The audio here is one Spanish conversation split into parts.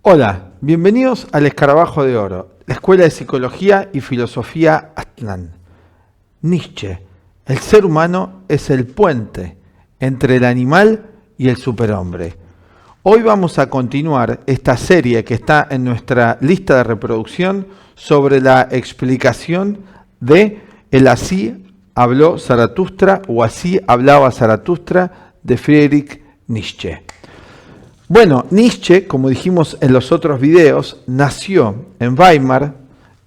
Hola, bienvenidos al Escarabajo de Oro, la Escuela de Psicología y Filosofía Aztlán. Nietzsche, el ser humano es el puente entre el animal y el superhombre. Hoy vamos a continuar esta serie que está en nuestra lista de reproducción sobre la explicación de el Así habló Zaratustra o Así hablaba Zaratustra de Friedrich Nietzsche. Bueno, Nietzsche, como dijimos en los otros videos, nació en Weimar,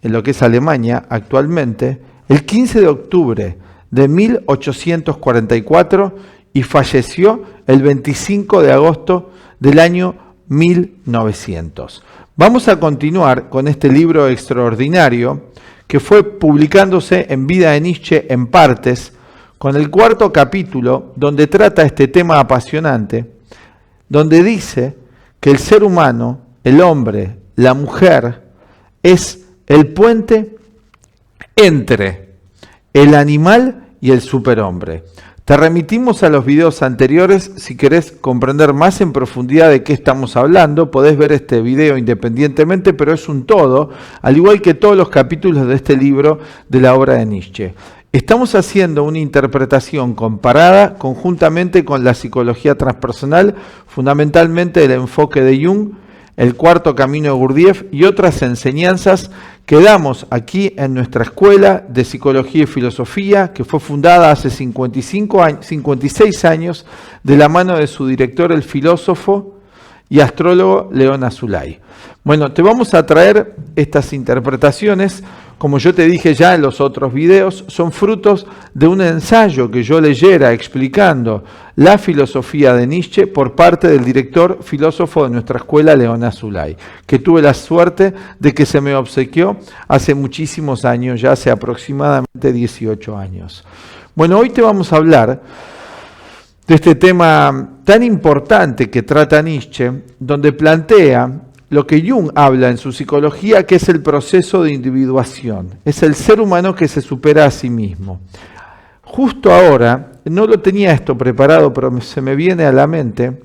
en lo que es Alemania actualmente, el 15 de octubre de 1844 y falleció el 25 de agosto del año 1900. Vamos a continuar con este libro extraordinario que fue publicándose en Vida de Nietzsche en partes, con el cuarto capítulo donde trata este tema apasionante, donde dice que el ser humano, el hombre, la mujer, es el puente entre el animal y el superhombre. Te remitimos a los videos anteriores si querés comprender más en profundidad de qué estamos hablando. Podés ver este video independientemente, pero es un todo, al igual que todos los capítulos de este libro de la obra de Nietzsche. Estamos haciendo una interpretación comparada conjuntamente con la psicología transpersonal, fundamentalmente el enfoque de Jung, el cuarto camino de Gurdjieff y otras enseñanzas que damos aquí en nuestra escuela de psicología y filosofía, que fue fundada hace 56 años de la mano de su director, el filósofo y astrólogo León Azulay. Bueno, te vamos a traer estas interpretaciones. Como yo te dije ya en los otros videos, son frutos de un ensayo que yo leyera explicando la filosofía de Nietzsche por parte del director filósofo de nuestra escuela, León Azulay, que tuve la suerte de que se me obsequió hace muchísimos años, ya hace aproximadamente 18 años. Bueno, hoy te vamos a hablar de este tema tan importante que trata Nietzsche, donde plantea lo que Jung habla en su psicología, que es el proceso de individuación. Es el ser humano que se supera a sí mismo. Justo ahora, no lo tenía esto preparado, pero se me viene a la mente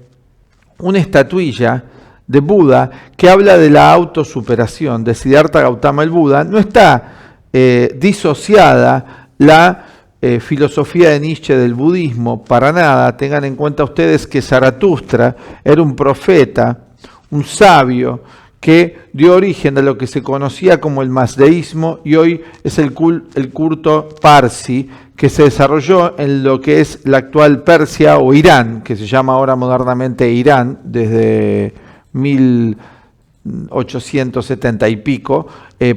una estatuilla de Buda que habla de la autosuperación, de Siddhartha Gautama el Buda. No está disociada la filosofía de Nietzsche del budismo, para nada. Tengan en cuenta ustedes que Zaratustra era un profeta, un sabio que dio origen a lo que se conocía como el mazdeísmo y hoy es el culto parsi que se desarrolló en lo que es la actual Persia o Irán, que se llama ahora modernamente Irán desde 1870 y pico,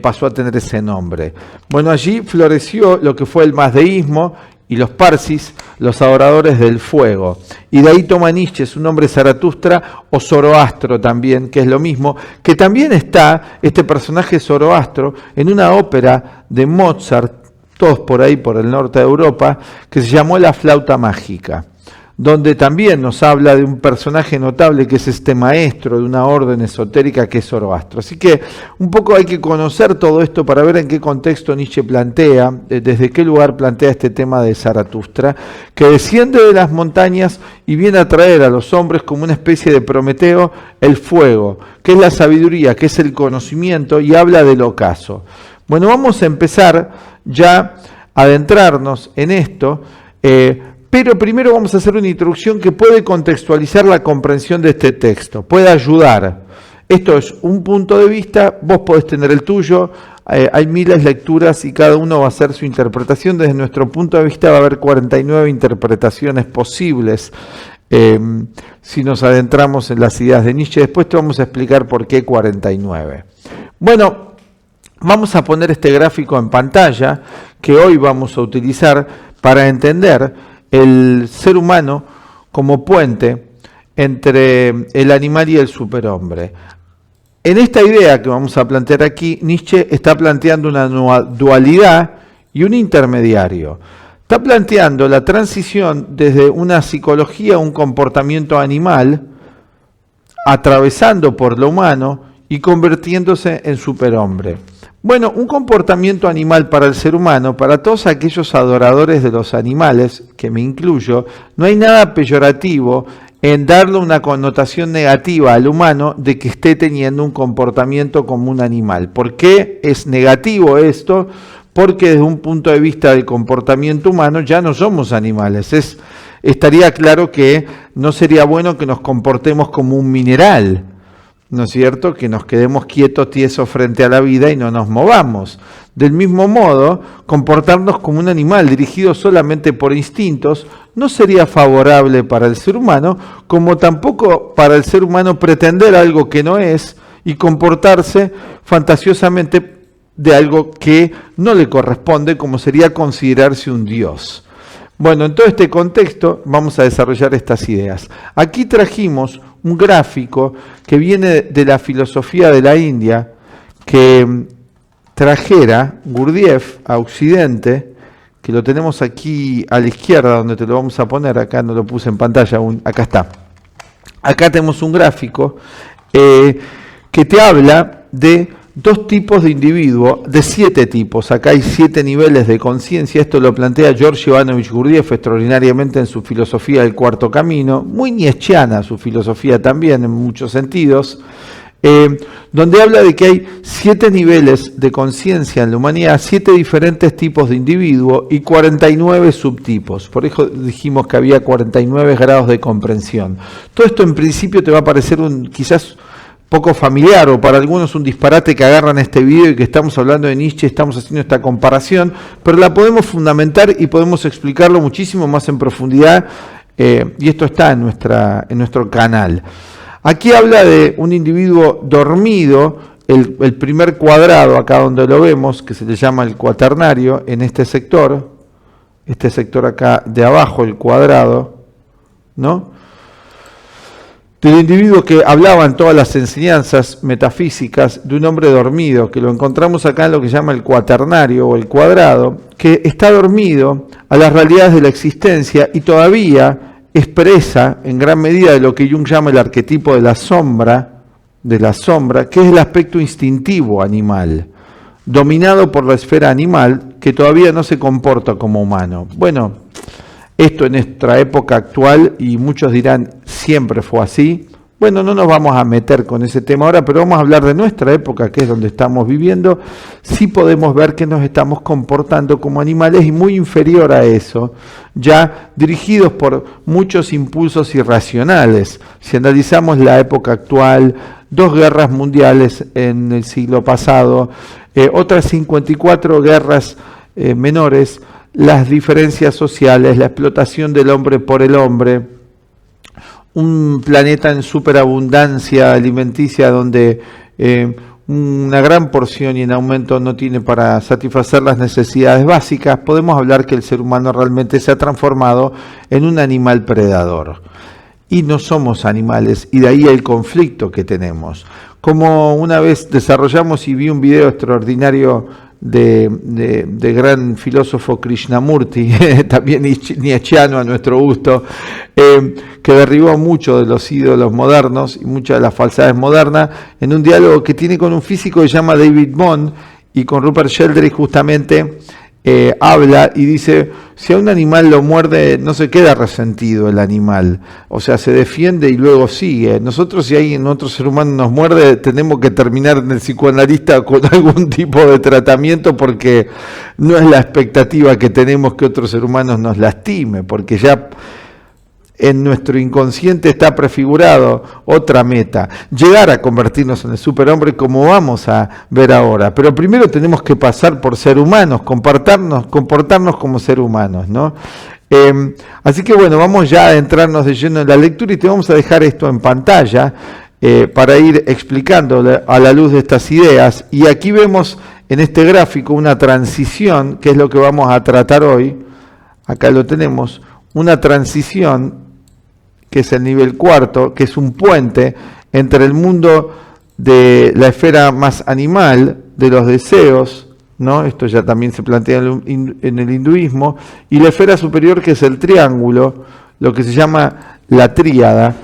pasó a tener ese nombre. Bueno, allí floreció lo que fue el mazdeísmo y los parsis, los adoradores del fuego. Y de ahí toma Nietzsche su nombre Zaratustra o Zoroastro también, que es lo mismo, que también está este personaje Zoroastro en una ópera de Mozart, todos por ahí por el norte de Europa, que se llamó La flauta mágica, donde también nos habla de un personaje notable que es este maestro de una orden esotérica que es Zoroastro. Así que un poco hay que conocer todo esto para ver en qué contexto Nietzsche plantea, desde qué lugar plantea este tema de Zaratustra, que desciende de las montañas y viene a traer a los hombres como una especie de Prometeo el fuego, que es la sabiduría, que es el conocimiento, y habla del ocaso. Bueno, vamos a empezar ya a adentrarnos en esto, pero primero vamos a hacer una introducción que puede contextualizar la comprensión de este texto, puede ayudar. Esto es un punto de vista, vos podés tener el tuyo, hay miles de lecturas y cada uno va a hacer su interpretación. Desde nuestro punto de vista va a haber 49 interpretaciones posibles si nos adentramos en las ideas de Nietzsche. Después te vamos a explicar por qué 49. Bueno, vamos a poner este gráfico en pantalla que hoy vamos a utilizar para entender el ser humano como puente entre el animal y el superhombre. En esta idea que vamos a plantear aquí, Nietzsche está planteando una dualidad y un intermediario. Está planteando la transición desde una psicología, un comportamiento animal, atravesando por lo humano y convirtiéndose en superhombre. Bueno, un comportamiento animal para el ser humano, para todos aquellos adoradores de los animales, que me incluyo, no hay nada peyorativo en darle una connotación negativa al humano de que esté teniendo un comportamiento como un animal. ¿Por qué es negativo esto? Porque desde un punto de vista del comportamiento humano ya no somos animales. Estaría claro que no sería bueno que nos comportemos como un mineral, ¿no es cierto? Que nos quedemos quietos, tiesos frente a la vida y no nos movamos. Del mismo modo, comportarnos como un animal dirigido solamente por instintos no sería favorable para el ser humano, como tampoco para el ser humano pretender algo que no es y comportarse fantasiosamente de algo que no le corresponde, como sería considerarse un dios. Bueno, en todo este contexto vamos a desarrollar estas ideas. Aquí trajimos un gráfico que viene de la filosofía de la India, que trajera Gurdjieff a Occidente, que lo tenemos aquí a la izquierda, donde te lo vamos a poner. Acá no lo puse en pantalla aún, acá está. Acá tenemos un gráfico que te habla de dos tipos de individuo, de 7 tipos. Acá hay 7 niveles de conciencia. Esto lo plantea George Ivanovich Gurdjieff extraordinariamente en su filosofía del cuarto camino, muy nietzscheana su filosofía también en muchos sentidos, donde habla de que hay 7 niveles de conciencia en la humanidad, 7 diferentes tipos de individuo y 49 subtipos. Por eso dijimos que había 49 grados de comprensión. Todo esto en principio te va a parecer quizás poco familiar, o para algunos un disparate que agarran este video y que estamos hablando de Nietzsche, estamos haciendo esta comparación, pero la podemos fundamentar y podemos explicarlo muchísimo más en profundidad, y esto está en nuestro canal. Aquí habla de un individuo dormido, el primer cuadrado, acá donde lo vemos, que se le llama el cuaternario, en este sector acá de abajo, el cuadrado, ¿no? Del individuo que hablaba en todas las enseñanzas metafísicas de un hombre dormido, que lo encontramos acá en lo que se llama el cuaternario o el cuadrado, que está dormido a las realidades de la existencia y todavía expresa en gran medida de lo que Jung llama el arquetipo de la sombra, que es el aspecto instintivo animal, dominado por la esfera animal, que todavía no se comporta como humano. Bueno, esto en nuestra época actual, y muchos dirán, siempre fue así. Bueno, no nos vamos a meter con ese tema ahora, pero vamos a hablar de nuestra época, que es donde estamos viviendo. Sí podemos ver que nos estamos comportando como animales y muy inferior a eso, ya dirigidos por muchos impulsos irracionales. Si analizamos la época actual, 2 guerras mundiales en el siglo pasado, otras 54 guerras menores, las diferencias sociales, la explotación del hombre por el hombre, un planeta en superabundancia alimenticia donde una gran porción y en aumento no tiene para satisfacer las necesidades básicas, podemos hablar que el ser humano realmente se ha transformado en un animal predador. Y no somos animales, y de ahí el conflicto que tenemos. Como una vez desarrollamos y vi un video extraordinario de gran filósofo Krishnamurti, también nietzscheano a nuestro gusto, que derribó mucho de los ídolos modernos y muchas de las falsedades modernas, en un diálogo que tiene con un físico que se llama David Bond, y con Rupert Sheldrake justamente habla y dice, si a un animal lo muerde, no se queda resentido el animal, o sea, se defiende y luego sigue. Nosotros, si alguien, otro ser humano nos muerde, tenemos que terminar en el psicoanalista con algún tipo de tratamiento, porque no es la expectativa que tenemos que otro ser humano nos lastime, porque ya en nuestro inconsciente está prefigurado otra meta, llegar a convertirnos en el superhombre, como vamos a ver ahora. Pero primero tenemos que pasar por ser humanos, comportarnos como ser humanos, ¿no? Así que bueno, vamos ya a adentrarnos de lleno en la lectura y te vamos a dejar esto en pantalla para ir explicando a la luz de estas ideas. Y aquí vemos en este gráfico una transición, que es lo que vamos a tratar hoy. Acá lo tenemos, una transición que es el nivel cuarto, que es un puente entre el mundo de la esfera más animal, de los deseos, ¿no? Esto ya también se plantea en el hinduismo, y la esfera superior, que es el triángulo, lo que se llama la tríada,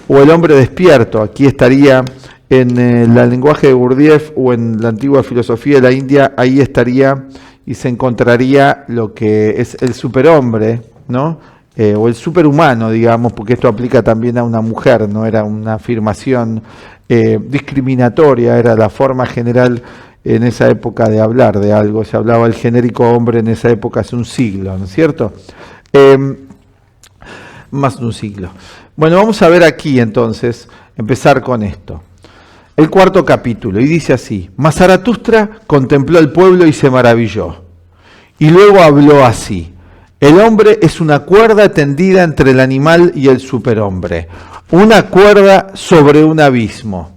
o el hombre despierto. Aquí estaría en el lenguaje de Gurdjieff o en la antigua filosofía de la India, ahí estaría y se encontraría lo que es el superhombre, ¿no? o el superhumano, digamos, porque esto aplica también a una mujer, no era una afirmación discriminatoria, era la forma general en esa época de hablar de algo, se hablaba el genérico hombre en esa época hace un siglo, ¿no es cierto? Más de un siglo. Bueno, vamos a ver aquí entonces, empezar con esto. El cuarto capítulo, y dice así: Mas Zaratustra contempló al pueblo y se maravilló. Y luego habló así: el hombre es una cuerda tendida entre el animal y el superhombre, una cuerda sobre un abismo.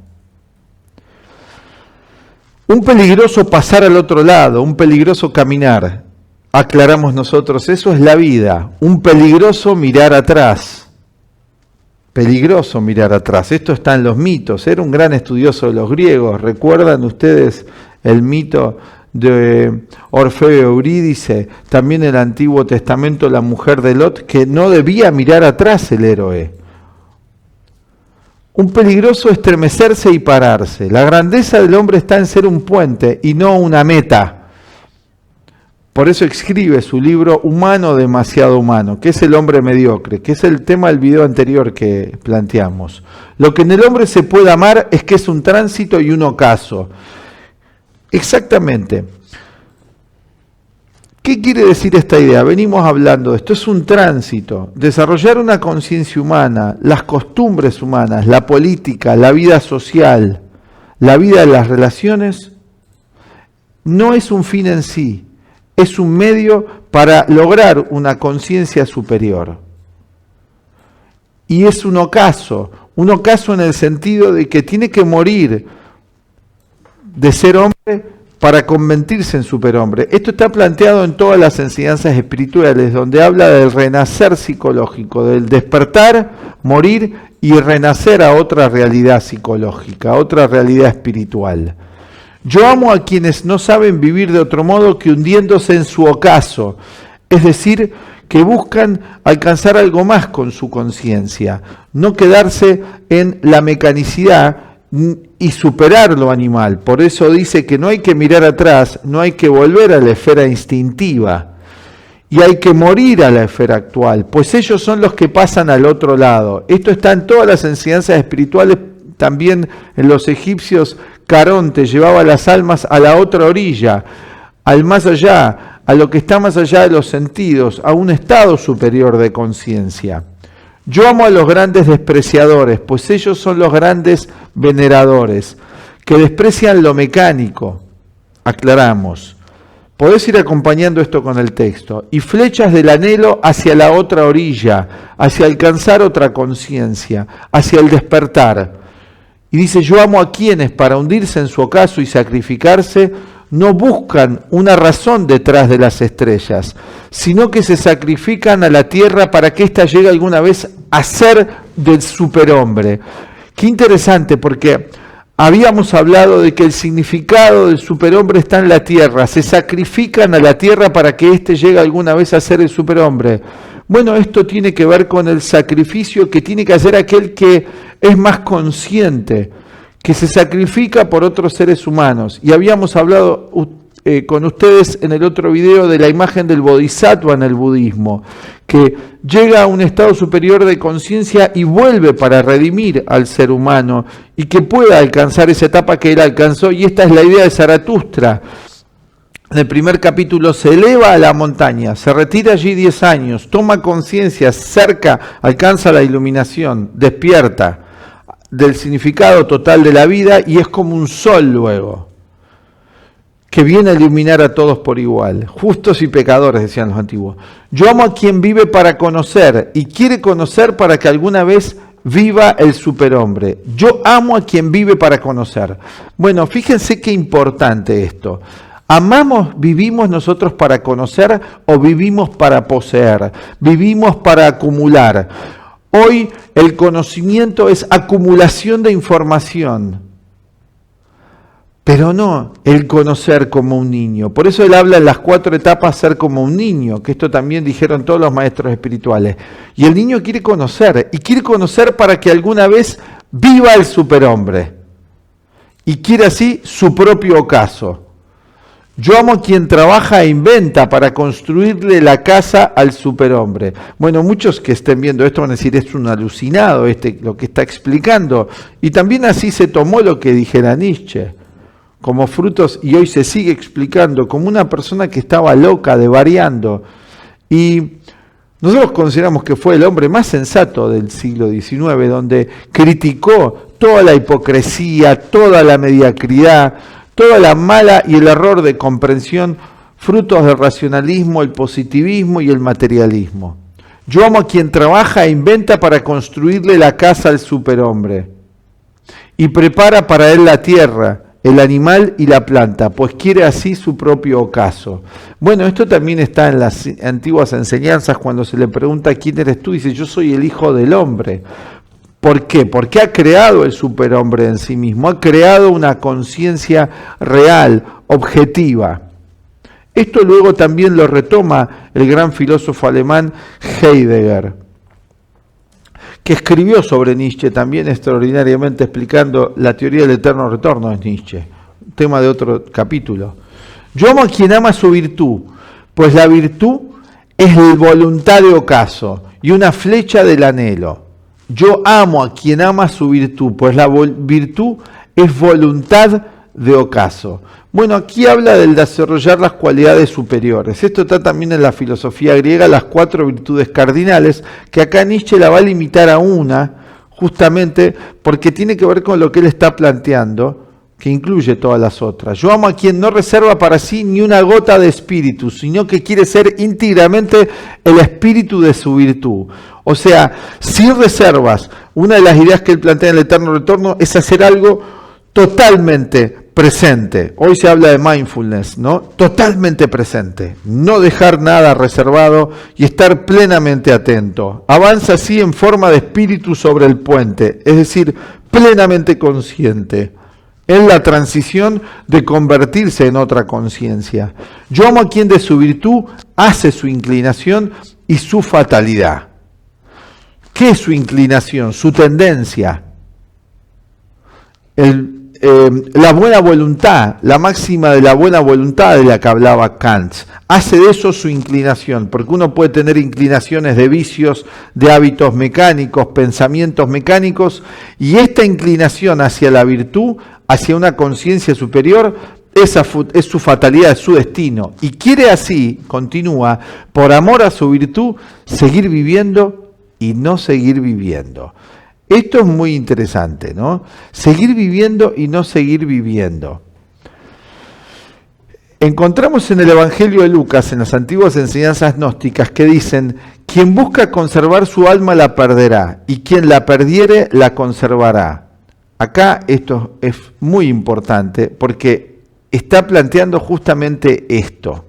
Un peligroso pasar al otro lado, un peligroso caminar. Aclaramos nosotros, eso es la vida. Un peligroso mirar atrás. Peligroso mirar atrás. Esto está en los mitos. Era un gran estudioso de los griegos. ¿Recuerdan ustedes el mito de Orfeo y Eurídice? También en el Antiguo Testamento la mujer de Lot, que no debía mirar atrás el héroe. Un peligroso estremecerse y pararse. La grandeza del hombre está en ser un puente y no una meta. Por eso escribe su libro Humano demasiado humano, que es el hombre mediocre, que es el tema del video anterior que planteamos. Lo que en el hombre se puede amar es que es un tránsito y un ocaso. Exactamente. ¿Qué quiere decir esta idea? Venimos hablando de esto, es un tránsito. Desarrollar una conciencia humana, las costumbres humanas, la política, la vida social, la vida de las relaciones, no es un fin en sí. Es un medio para lograr una conciencia superior. Y es un ocaso en el sentido de que tiene que morir de ser hombre para convertirse en superhombre. Esto está planteado en todas las enseñanzas espirituales, donde habla del renacer psicológico, del despertar, morir y renacer a otra realidad psicológica, a otra realidad espiritual. Yo amo a quienes no saben vivir de otro modo que hundiéndose en su ocaso, es decir, que buscan alcanzar algo más con su conciencia, no quedarse en la mecanicidad y superar lo animal. Por eso dice que no hay que mirar atrás, no hay que volver a la esfera instintiva y hay que morir a la esfera actual, pues ellos son los que pasan al otro lado. Esto está en todas las enseñanzas espirituales, también en los egipcios. Caronte llevaba las almas a la otra orilla, al más allá, a lo que está más allá de los sentidos, a un estado superior de conciencia. Yo amo a los grandes despreciadores, pues ellos son los grandes veneradores, que desprecian lo mecánico. Aclaramos. Podés ir acompañando esto con el texto. Y flechas del anhelo hacia la otra orilla, hacia alcanzar otra conciencia, hacia el despertar. Y dice, yo amo a quienes para hundirse en su ocaso y sacrificarse no buscan una razón detrás de las estrellas, sino que se sacrifican a la tierra para que ésta llegue alguna vez a ser del superhombre. Qué interesante, porque habíamos hablado de que el significado del superhombre está en la tierra, se sacrifican a la tierra para que éste llegue alguna vez a ser el superhombre. Bueno, esto tiene que ver con el sacrificio que tiene que hacer aquel que es más consciente, que se sacrifica por otros seres humanos. Y habíamos hablado con ustedes en el otro video de la imagen del bodhisattva en el budismo, que llega a un estado superior de conciencia y vuelve para redimir al ser humano y que pueda alcanzar esa etapa que él alcanzó. Y esta es la idea de Zaratustra. En el primer capítulo se eleva a la montaña, se retira allí 10 años, toma conciencia, cerca, alcanza la iluminación, despierta del significado total de la vida y es como un sol luego, que viene a iluminar a todos por igual, justos y pecadores, decían los antiguos. Yo amo a quien vive para conocer y quiere conocer para que alguna vez viva el superhombre. Yo amo a quien vive para conocer. Bueno, fíjense qué importante esto. ¿Vivimos nosotros para conocer o vivimos para poseer? Vivimos para acumular. Hoy el conocimiento es acumulación de información, pero no el conocer como un niño. Por eso él habla en las 4 etapas ser como un niño, que esto también dijeron todos los maestros espirituales. Y el niño quiere conocer, y quiere conocer para que alguna vez viva el superhombre. Y quiere así su propio ocaso. Yo amo a quien trabaja e inventa para construirle la casa al superhombre. Bueno, muchos que estén viendo esto van a decir, es un alucinado lo que está explicando. Y también así se tomó lo que dijera Nietzsche, como frutos, y hoy se sigue explicando, como una persona que estaba loca, desvariando. Y nosotros consideramos que fue el hombre más sensato del siglo XIX, donde criticó toda la hipocresía, toda la mediocridad, toda la mala y el error de comprensión, frutos del racionalismo, el positivismo y el materialismo. Yo amo a quien trabaja e inventa para construirle la casa al superhombre y prepara para él la tierra, el animal y la planta, pues quiere así su propio ocaso. Bueno, esto también está en las antiguas enseñanzas, cuando se le pregunta quién eres tú, dice, yo soy el Hijo del Hombre. ¿Por qué? Porque ha creado el superhombre en sí mismo, ha creado una conciencia real, objetiva. Esto luego también lo retoma el gran filósofo alemán Heidegger, que escribió sobre Nietzsche también extraordinariamente explicando la teoría del eterno retorno de Nietzsche, tema de otro capítulo. Yo amo a quien ama su virtud, pues la virtud es la voluntad de ocaso y una flecha del anhelo. Yo amo a quien ama su virtud, pues la virtud es voluntad de ocaso. Bueno, aquí habla del desarrollar las cualidades superiores. Esto está también en la filosofía griega, las 4 virtudes cardinales, que acá Nietzsche la va a limitar a una, justamente porque tiene que ver con lo que él está planteando, que incluye todas las otras. Yo amo a quien no reserva para sí ni una gota de espíritu, sino que quiere ser íntegramente el espíritu de su virtud. O sea, sin reservas, una de las ideas que él plantea en el eterno retorno es hacer algo totalmente presente. Hoy se habla de mindfulness, ¿no? Totalmente presente. No dejar nada reservado y estar plenamente atento. Avanza así en forma de espíritu sobre el puente, es decir, plenamente consciente. En la transición de convertirse en otra conciencia. Yo amo a quien de su virtud hace su inclinación y su fatalidad. ¿Qué es su inclinación? Su tendencia. La buena voluntad, la máxima de la buena voluntad de la que hablaba Kant. Hace de eso su inclinación, porque uno puede tener inclinaciones de vicios, de hábitos mecánicos, pensamientos mecánicos, y esta inclinación hacia la virtud, hacia una conciencia superior, esa es su fatalidad, es su destino. Y quiere así, continúa, por amor a su virtud, seguir viviendo y no seguir viviendo. Esto es muy interesante, ¿no? Seguir viviendo y no seguir viviendo. Encontramos en el Evangelio de Lucas, en las antiguas enseñanzas gnósticas, que dicen, quien busca conservar su alma la perderá, y quien la perdiere la conservará. Acá esto es muy importante porque está planteando justamente esto,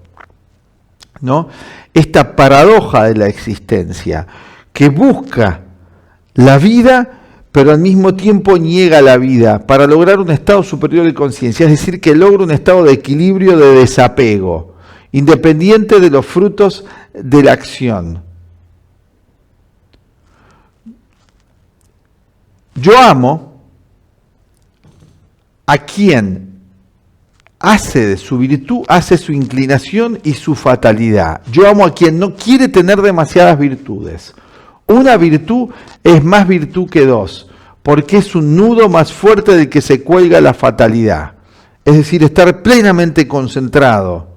¿no? Esta paradoja de la existencia, que busca la vida, pero al mismo tiempo niega la vida para lograr un estado superior de conciencia, es decir, que logra un estado de equilibrio, de desapego, independiente de los frutos de la acción. Yo amo a quien hace de su virtud, hace su inclinación y su fatalidad. Yo amo a quien no quiere tener demasiadas virtudes. Una virtud es más virtud que 2, porque es un nudo más fuerte del que se cuelga la fatalidad. Es decir, estar plenamente concentrado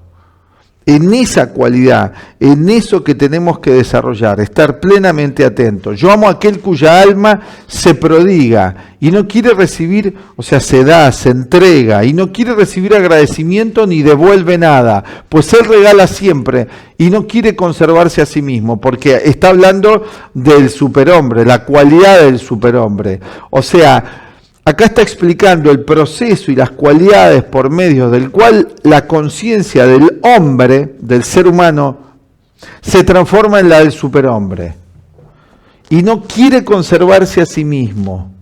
en esa cualidad, en eso que tenemos que desarrollar, estar plenamente atento. Yo amo a aquel cuya alma se prodiga y no quiere recibir, o sea, se da, se entrega y no quiere recibir agradecimiento ni devuelve nada, pues él regala siempre y no quiere conservarse a sí mismo, porque está hablando del superhombre, la cualidad del superhombre. O sea, acá está explicando el proceso y las cualidades por medio del cual la conciencia del hombre, del ser humano, se transforma en la del superhombre. Y no quiere conservarse a sí mismo.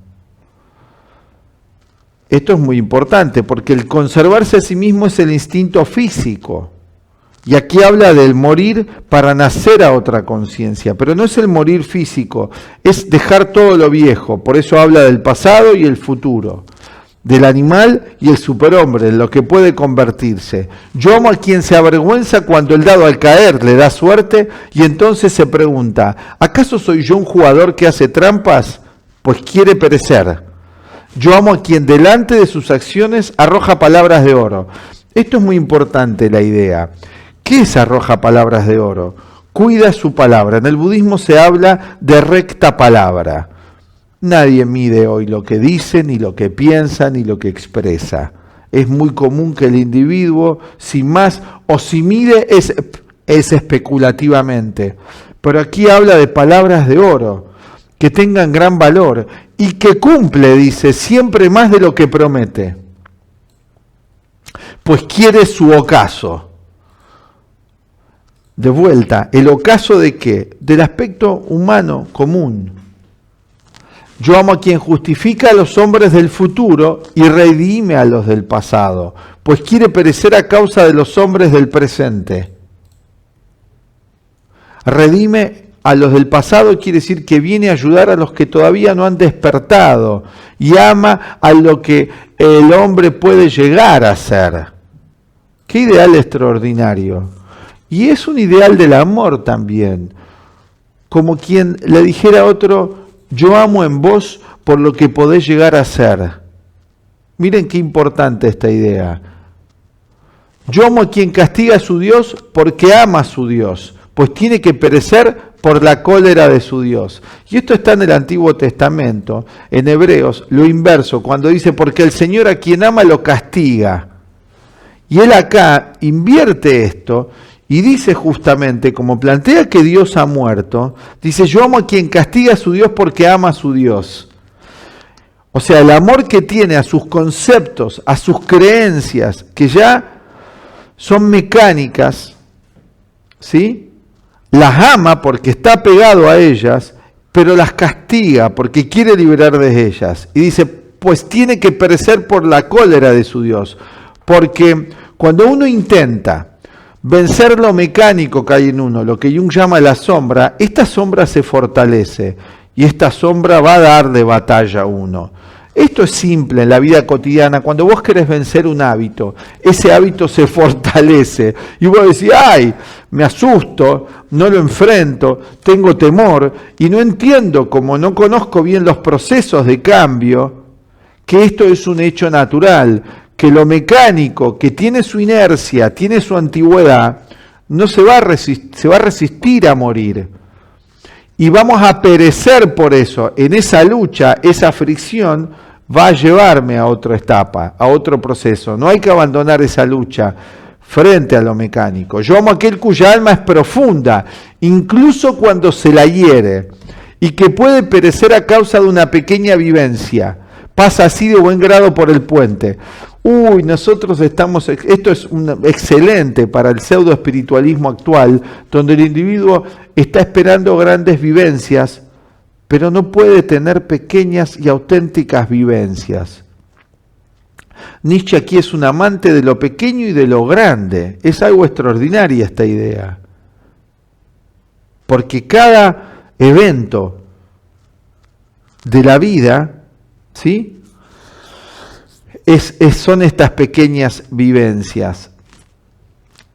Esto es muy importante, porque el conservarse a sí mismo es el instinto físico. Y aquí habla del morir para nacer a otra conciencia, pero no es el morir físico, es dejar todo lo viejo, por eso habla del pasado y el futuro. del animal y el superhombre, en lo que puede convertirse. Yo amo a quien se avergüenza cuando el dado al caer le da suerte y entonces se pregunta, ¿acaso soy yo un jugador que hace trampas? Pues quiere perecer. Yo amo a quien delante de sus acciones arroja palabras de oro. Esto es muy importante, la idea. ¿Qué es arroja palabras de oro? Cuida su palabra. En el budismo se habla de recta palabra. Nadie mide hoy lo que dice, ni lo que piensa, ni lo que expresa. Es muy común que el individuo, sin más, o si mide, es especulativamente. Pero aquí habla de palabras de oro, que tengan gran valor, y que cumple, dice, siempre más de lo que promete. Pues quiere su ocaso. De vuelta, ¿el ocaso de qué? Del aspecto humano común. Yo amo a quien justifica a los hombres del futuro y redime a los del pasado, pues quiere perecer a causa de los hombres del presente. Redime a los del pasado quiere decir que viene a ayudar a los que todavía no han despertado y ama a lo que el hombre puede llegar a ser. Qué ideal extraordinario. Y es un ideal del amor también, como quien le dijera a otro, yo amo en vos por lo que podés llegar a ser. Miren qué importante esta idea. Yo amo a quien castiga a su Dios porque ama a su Dios, pues tiene que perecer por la cólera de su Dios. Y esto está en el Antiguo Testamento, en Hebreos, lo inverso, cuando dice, porque el Señor a quien ama lo castiga. Y él acá invierte esto y dice justamente, como plantea que Dios ha muerto, dice, yo amo a quien castiga a su Dios porque ama a su Dios. O sea, el amor que tiene a sus conceptos, a sus creencias, que ya son mecánicas, ¿sí? Las ama porque está pegado a ellas, pero las castiga porque quiere liberar de ellas. Y dice, pues tiene que perecer por la cólera de su Dios. Porque cuando uno intenta vencer lo mecánico que hay en uno, lo que Jung llama la sombra, esta sombra se fortalece y esta sombra va a darle batalla a uno. Esto es simple en la vida cotidiana. Cuando vos querés vencer un hábito, ese hábito se fortalece. Y vos decís, ay, me asusto, no lo enfrento, tengo temor y no entiendo, como no conozco bien los procesos de cambio, que esto es un hecho natural, que lo mecánico, que tiene su inercia, tiene su antigüedad, no se va a resistir a morir. Y vamos a perecer por eso. En esa lucha, esa fricción va a llevarme a otra etapa, a otro proceso. No hay que abandonar esa lucha frente a lo mecánico. Yo amo a aquel cuya alma es profunda, incluso cuando se la hiere, y que puede perecer a causa de una pequeña vivencia. Pasa así de buen grado por el puente. Nosotros estamos, esto es excelente para el pseudo espiritualismo actual, donde el individuo está esperando grandes vivencias, pero no puede tener pequeñas y auténticas vivencias. Nietzsche aquí es un amante de lo pequeño y de lo grande. Es algo extraordinaria esta idea. Porque cada evento de la vida, ¿sí?, son estas pequeñas vivencias.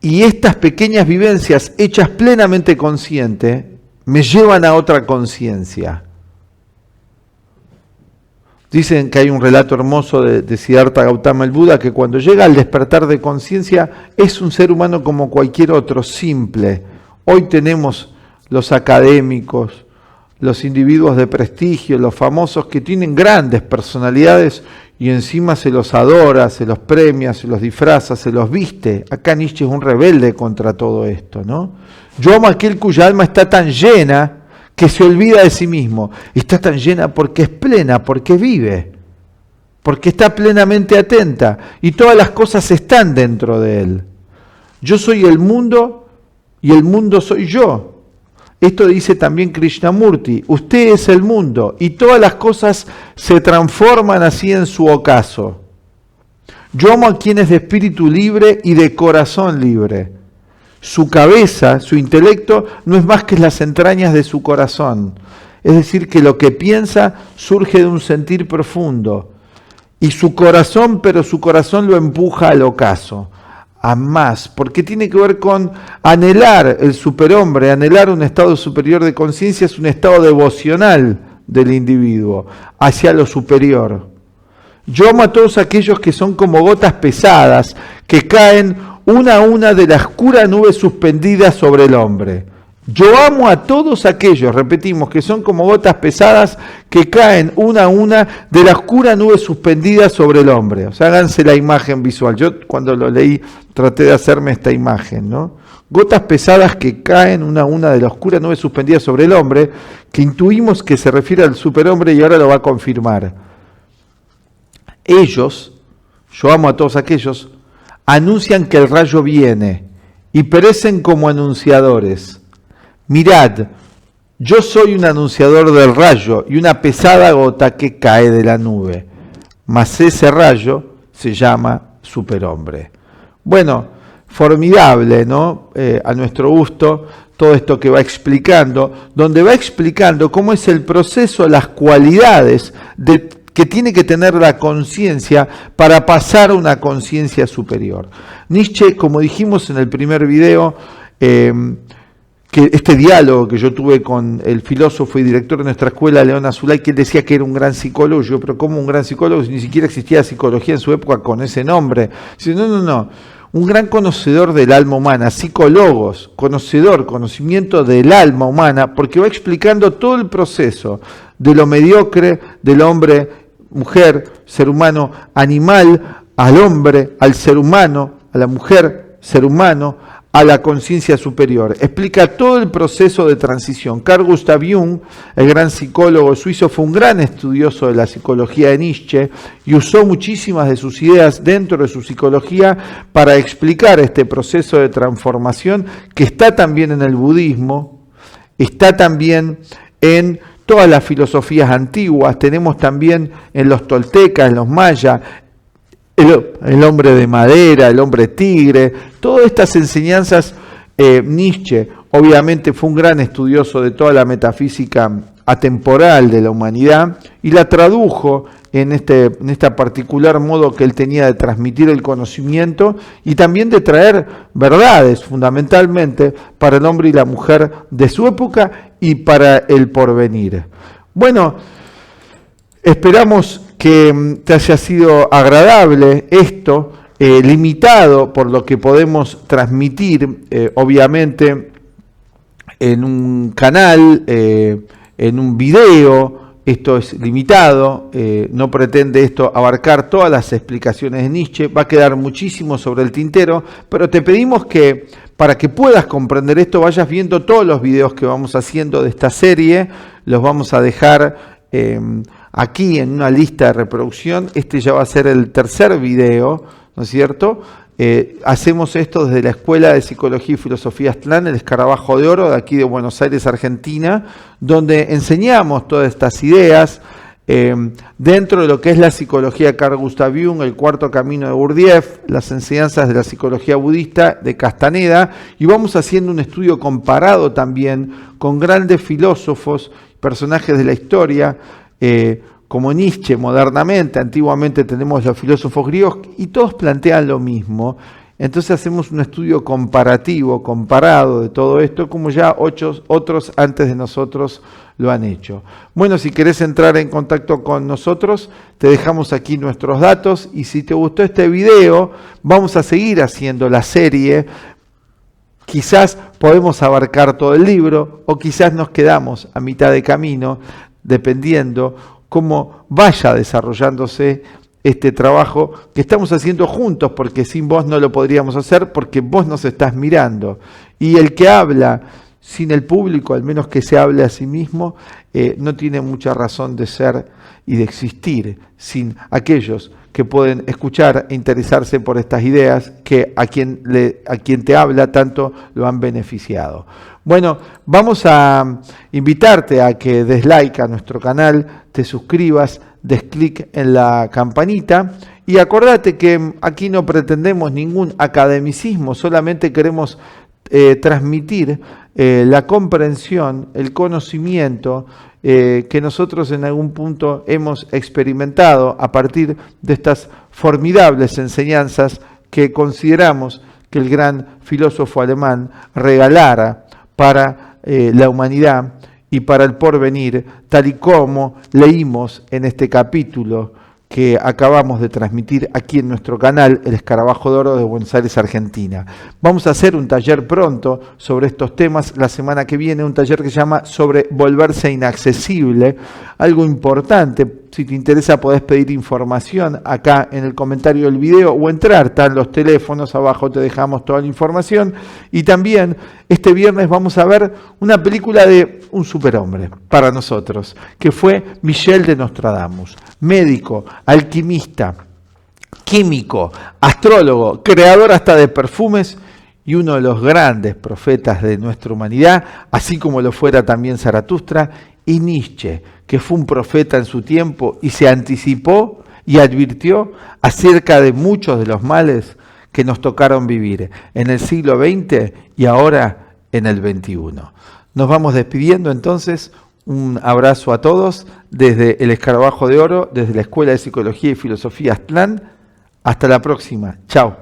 Y estas pequeñas vivencias, hechas plenamente consciente, me llevan a otra conciencia. Dicen que hay un relato hermoso de Siddhartha Gautama el Buda, que cuando llega al despertar de conciencia es un ser humano como cualquier otro, simple. Hoy tenemos los académicos, los individuos de prestigio, los famosos que tienen grandes personalidades y encima se los adora, se los premia, se los disfraza, se los viste. Acá Nietzsche es un rebelde contra todo esto, ¿no? Yo amo a aquel cuya alma está tan llena que se olvida de sí mismo. Está tan llena porque es plena, porque vive, porque está plenamente atenta y todas las cosas están dentro de él. Yo soy el mundo y el mundo soy yo. Esto dice también Krishnamurti, usted es el mundo y todas las cosas se transforman así en su ocaso. Yo amo a quien es de espíritu libre y de corazón libre. Su cabeza, su intelecto, no es más que las entrañas de su corazón. Es decir, que lo que piensa surge de un sentir profundo. y su corazón, pero su corazón lo empuja al ocaso, a más, porque tiene que ver con anhelar el superhombre, anhelar un estado superior de conciencia, es un estado devocional del individuo hacia lo superior. Yo amo a todos aquellos que son como gotas pesadas, que caen una a una de la oscura nube suspendida sobre el hombre. Yo amo a todos aquellos, repetimos, que son como gotas pesadas que caen una a una de la oscura nube suspendida sobre el hombre. O sea, háganse la imagen visual. Yo cuando lo leí traté de hacerme esta imagen, ¿no? Gotas pesadas que caen una a una de la oscura nube suspendida sobre el hombre, que intuimos que se refiere al superhombre y ahora lo va a confirmar. Ellos, yo amo a todos aquellos, anuncian que el rayo viene y perecen como anunciadores. Mirad, yo soy un anunciador del rayo y una pesada gota que cae de la nube, mas ese rayo se llama superhombre. Bueno, formidable, ¿no? A nuestro gusto, todo esto que va explicando, donde va explicando cómo es el proceso, las cualidades que tiene que tener la conciencia para pasar a una conciencia superior. Nietzsche, como dijimos en el primer video, que este diálogo que yo tuve con el filósofo y director de nuestra escuela, León Azulay, que él decía que era un gran psicólogo. Yo, pero ¿cómo un gran psicólogo? Si ni siquiera existía psicología en su época con ese nombre. Dice, no. Un gran conocedor del alma humana, psicólogos, conocimiento del alma humana, porque va explicando todo el proceso de lo mediocre, del hombre, mujer, ser humano, animal, al hombre, al ser humano, a la mujer, ser humano, a la conciencia superior. Explica todo el proceso de transición. Carl Gustav Jung, el gran psicólogo suizo, fue un gran estudioso de la psicología de Nietzsche y usó muchísimas de sus ideas dentro de su psicología para explicar este proceso de transformación que está también en el budismo, está también en todas las filosofías antiguas, tenemos también en los toltecas, en los mayas, el hombre de madera, el hombre tigre, todas estas enseñanzas. Nietzsche obviamente fue un gran estudioso de toda la metafísica atemporal de la humanidad y la tradujo en esta particular modo que él tenía de transmitir el conocimiento y también de traer verdades fundamentalmente para el hombre y la mujer de su época y para el porvenir. Bueno, esperamos que te haya sido agradable esto, limitado por lo que podemos transmitir, obviamente, en un canal, en un video. Esto es limitado, no pretende esto abarcar todas las explicaciones de Nietzsche, va a quedar muchísimo sobre el tintero, pero te pedimos que para que puedas comprender esto vayas viendo todos los videos que vamos haciendo de esta serie, los vamos a dejar aquí en una lista de reproducción. Este ya va a ser el tercer video, ¿no es cierto? Hacemos esto desde la Escuela de Psicología y Filosofía Aztlán, el Escarabajo de Oro, de aquí de Buenos Aires, Argentina, donde enseñamos todas estas ideas dentro de lo que es la psicología de Carl Gustav Jung, el cuarto camino de Gurdjieff, las enseñanzas de la psicología budista de Castaneda, y vamos haciendo un estudio comparado también con grandes filósofos, personajes de la historia, como Nietzsche modernamente. Antiguamente tenemos los filósofos griegos y todos plantean lo mismo. Entonces hacemos un estudio comparativo, comparado de todo esto, como ya otros antes de nosotros lo han hecho. Bueno, si querés entrar en contacto con nosotros, te dejamos aquí nuestros datos, y si te gustó este video, vamos a seguir haciendo la serie. Quizás podemos abarcar todo el libro, o quizás nos quedamos a mitad de camino, dependiendo cómo vaya desarrollándose este trabajo que estamos haciendo juntos, porque sin vos no lo podríamos hacer, porque vos nos estás mirando. Y el que habla sin el público, al menos que se hable a sí mismo, no tiene mucha razón de ser y de existir sin aquellos que pueden escuchar e interesarse por estas ideas que a quien te habla tanto lo han beneficiado. Bueno, vamos a invitarte a que des like a nuestro canal, te suscribas, des clic en la campanita, y acordate que aquí no pretendemos ningún academicismo, solamente queremos transmitir la comprensión, el conocimiento que nosotros en algún punto hemos experimentado a partir de estas formidables enseñanzas que consideramos que el gran filósofo alemán regalara para la humanidad y para el porvenir, tal y como leímos en este capítulo que acabamos de transmitir aquí en nuestro canal, El Escarabajo de Oro de Buenos Aires, Argentina. Vamos a hacer un taller pronto sobre estos temas la semana que viene, un taller que se llama Sobre volverse inaccesible, algo importante. Si te interesa podés pedir información acá en el comentario del video o entrar, están los teléfonos, abajo te dejamos toda la información. Y también este viernes vamos a ver una película de un superhombre para nosotros, que fue Michel de Nostradamus, médico, alquimista, químico, astrólogo, creador hasta de perfumes y uno de los grandes profetas de nuestra humanidad, así como lo fuera también Zaratustra y Nietzsche, que fue un profeta en su tiempo y se anticipó y advirtió acerca de muchos de los males que nos tocaron vivir en el siglo XX y ahora en el XXI. Nos vamos despidiendo entonces. Un abrazo a todos desde El Escarabajo de Oro, desde la Escuela de Psicología y Filosofía Aztlán. Hasta la próxima. Chao.